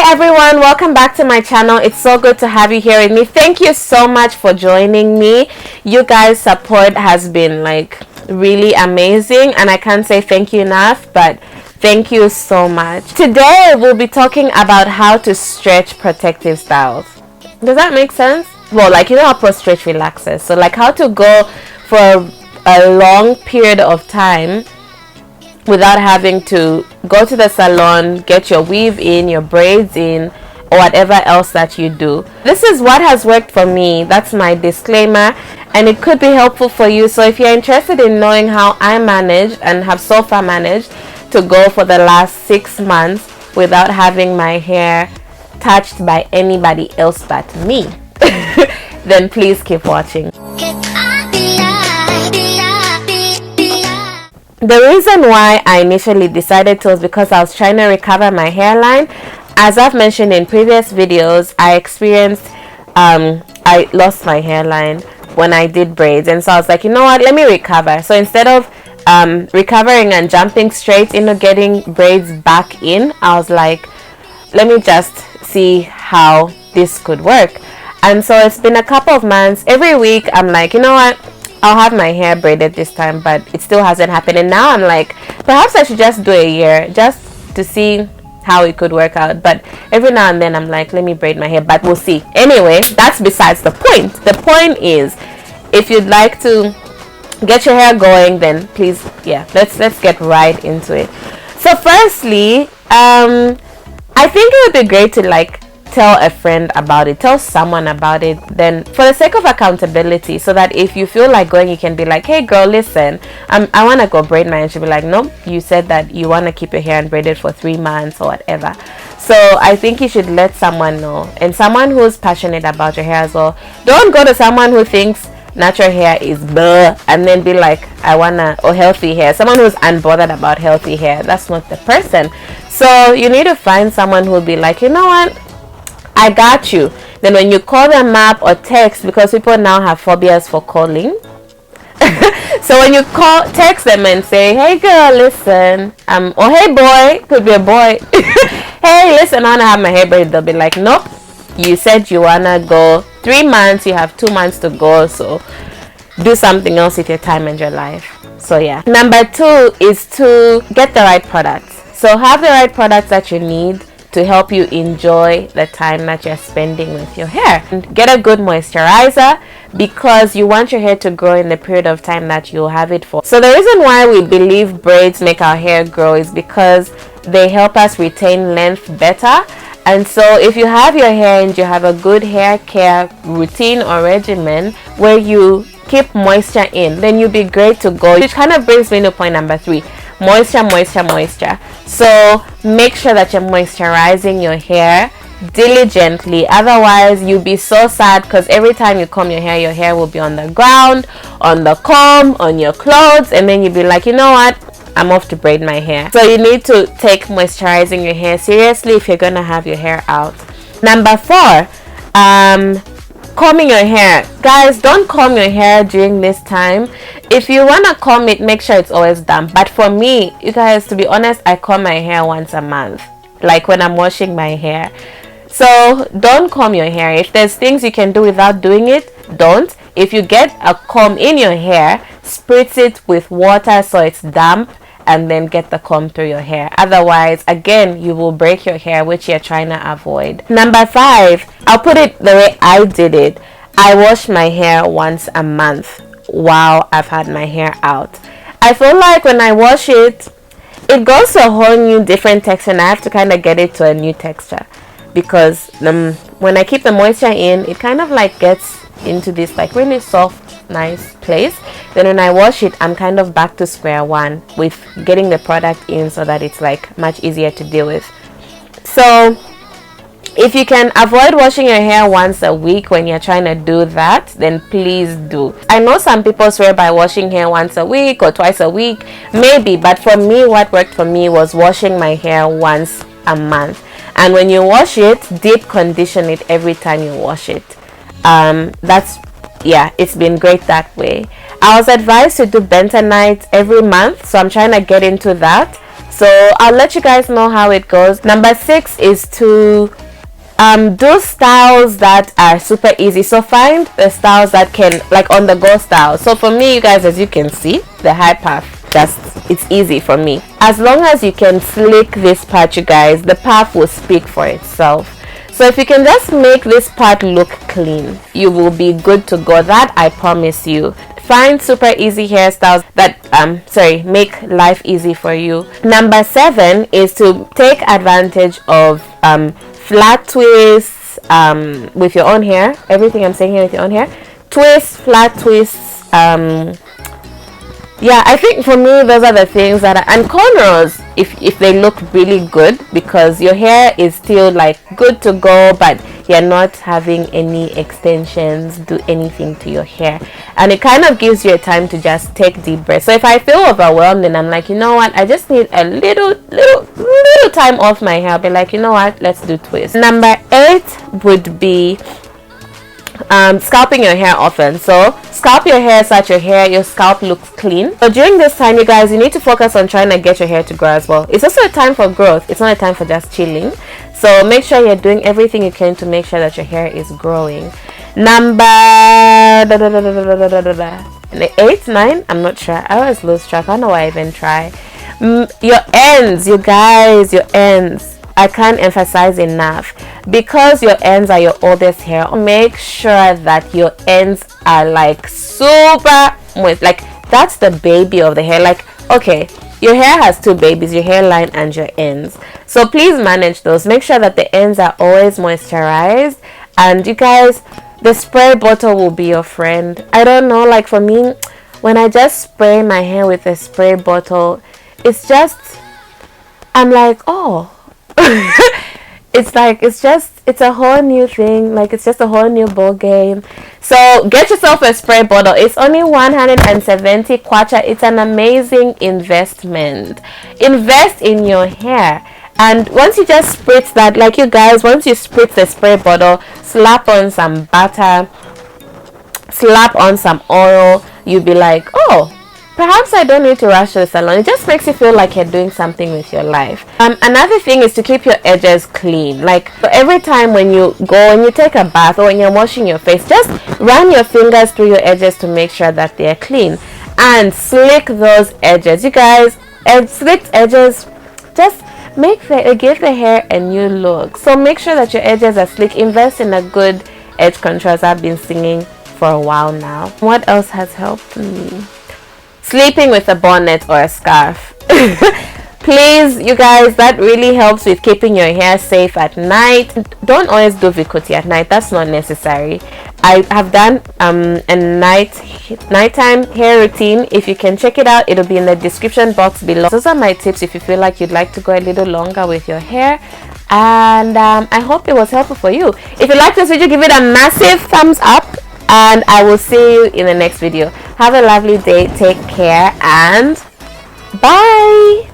everyone, welcome back to my channel. It's so good to have you here with me. Thank you so much for joining me. You guys' support has been like really amazing and I can't say thank you enough, but thank you so much. Today we'll be talking about how to stretch protective styles. Does that make sense? Well, like, you know how pro stretch relaxes, so like how to go for a long period of time without having to go to the salon, get your weave in, your braids in, or whatever else that you do. This is what has worked for me. That's my disclaimer, and it could be helpful for you. So if you're interested in knowing how I managed and have so far managed to go for the last 6 months without having my hair touched by anybody else but me, then please keep watching. The reason why I initially decided to was because I was trying to recover my hairline. As I've mentioned in previous videos, I lost my hairline when I did braids, and so I was like, you know what, let me recover. So instead of recovering and jumping straight into getting braids back in, I was like, let me just see how this could work. And so it's been a couple of months. Every week I'm like, you know what, I'll have my hair braided this time, but it still hasn't happened. And now I'm like, perhaps I should just do a year just to see how it could work out. But every now and then I'm like, let me braid my hair, but we'll see. Anyway, that's besides the point. The point is, if you'd like to get your hair going, then please, yeah, let's get right into it. So firstly, I think it would be great to like tell a friend about it, tell someone about it, then for the sake of accountability, so that if you feel like going, you can be like, hey girl, listen, I want to go braid my hair. And she'll be like, nope, you said that you want to keep your hair unbraided for 3 months or whatever. So I think you should let someone know, and someone who's passionate about your hair as well. Don't go to someone who thinks natural hair is bleh and then be like, I wanna, or healthy hair. Someone who's unbothered about healthy hair, that's not the person. So you need to find someone who'll be like, you know what, I got you. Then when you call them up or text, because people now have phobias for calling, so when you text them and say, hey girl, listen, or hey boy, could be a boy, hey listen, I wanna have my hair braided, they'll be like, nope, you said you wanna go 3 months, you have 2 months to go, so do something else with your time and your life. So yeah. Number 2 is to get the right products. So have the right products that you need to help you enjoy the time that you're spending with your hair. And get a good moisturizer, because you want your hair to grow in the period of time that you'll have it for. So the reason why we believe braids make our hair grow is because they help us retain length better. And so if you have your hair and you have a good hair care routine or regimen where you keep moisture in, then you'll be great to go. Which kind of brings me to point number 3. Moisture. So make sure that you're moisturizing your hair diligently, otherwise you'll be so sad, because every time you comb your hair will be on the ground, on the comb, on your clothes, and then you'll be like, you know what, I'm off to braid my hair. So you need to take moisturizing your hair seriously if you're gonna have your hair out. Number 4, combing your hair. Guys, don't comb your hair during this time. If you want to comb it, make sure it's always damp. But for me, you guys, to be honest, I comb my hair once a month, like when I'm washing my hair. So don't comb your hair. If there's things you can do without doing it, don't. If you get a comb in your hair, spritz it with water so it's damp, and then get the comb through your hair. Otherwise, again, you will break your hair, which you're trying to avoid. Number 5, I'll put it the way I did it. I wash my hair once a month while I've had my hair out. I feel like when I wash it, it goes to a whole new different texture, and I have to kind of get it to a new texture, because when I keep the moisture in, it kind of like gets into this like really soft, nice place. Then when I wash it, I'm kind of back to square one with getting the product in, so that it's like much easier to deal with. So if you can avoid washing your hair once a week when you're trying to do that, then please do. I know some people swear by washing hair once a week or twice a week, maybe, but for me, what worked for me was washing my hair once a month. And when you wash it, deep condition it every time you wash it. It's been great that way. I was advised to do bentonite every month, so I'm trying to get into that. So I'll let you guys know how it goes. Number 6 is to do styles that are super easy. So find the styles that can, like on the go styles. So for me, you guys, as you can see, the high puff, just it's easy for me. As long as you can slick this part, you guys, the puff will speak for itself. So if you can just make this part look clean, you will be good to go. That I promise you. Find super easy hairstyles that make life easy for you. Number 7 is to take advantage of flat twists with your own hair. Everything I'm saying here with your own hair. Twists, flat twists. Yeah, I think for me those are the things that and cornrows if they look really good, because your hair is still like good to go, but you're not having any extensions, do anything to your hair, and it kind of gives you a time to just take deep breaths. So if I feel overwhelmed and I'm like, you know what, I just need a little time off my hair, I'll be like, you know what, let's do twists. Number 8 would be scalping your hair often. So scalp your hair so that your scalp looks clean. So during this time, you guys, you need to focus on trying to get your hair to grow as well. It's also a time for growth. It's not a time for just chilling. So make sure you're doing everything you can to make sure that your hair is growing. Number 8, 9, I'm not sure. I always lose track. I don't know why I even try. Your ends, you guys, your ends. I can't emphasize enough, because your ends are your oldest hair. Make sure that your ends are like super moist. Like that's the baby of the hair. Like, okay, your hair has 2 babies, your hairline and your ends. So please manage those. Make sure that the ends are always moisturized. And you guys, the spray bottle will be your friend. I don't know, like for me, when I just spray my hair with a spray bottle, it's just, I'm like, oh, it's a whole new thing. Like it's just a whole new ball game. So get yourself a spray bottle. It's only 170 kwacha. It's an amazing investment. Invest in your hair. And once you just spritz that, like you guys, once you spritz the spray bottle, slap on some butter, slap on some oil, you'll be like, oh, perhaps I don't need to rush to the salon. It just makes you feel like you're doing something with your life. Another thing is to keep your edges clean. Like, so every time when you take a bath or when you're washing your face, just run your fingers through your edges to make sure that they're clean. And slick those edges. You guys, slicked edges just give the hair a new look. So make sure that your edges are slick. Invest in a good edge control, as I've been singing for a while now. What else has helped me? Sleeping with a bonnet or a scarf. Please, you guys, that really helps with keeping your hair safe at night. Don't always do Vikuti at night. That's not necessary. I have done a nighttime hair routine. If you can check it out, it'll be in the description box below. Those are my tips if you feel like you'd like to go a little longer with your hair. And I hope it was helpful for you. If you like this video, give it a massive thumbs up. And I will see you in the next video. Have a lovely day. Take care and bye.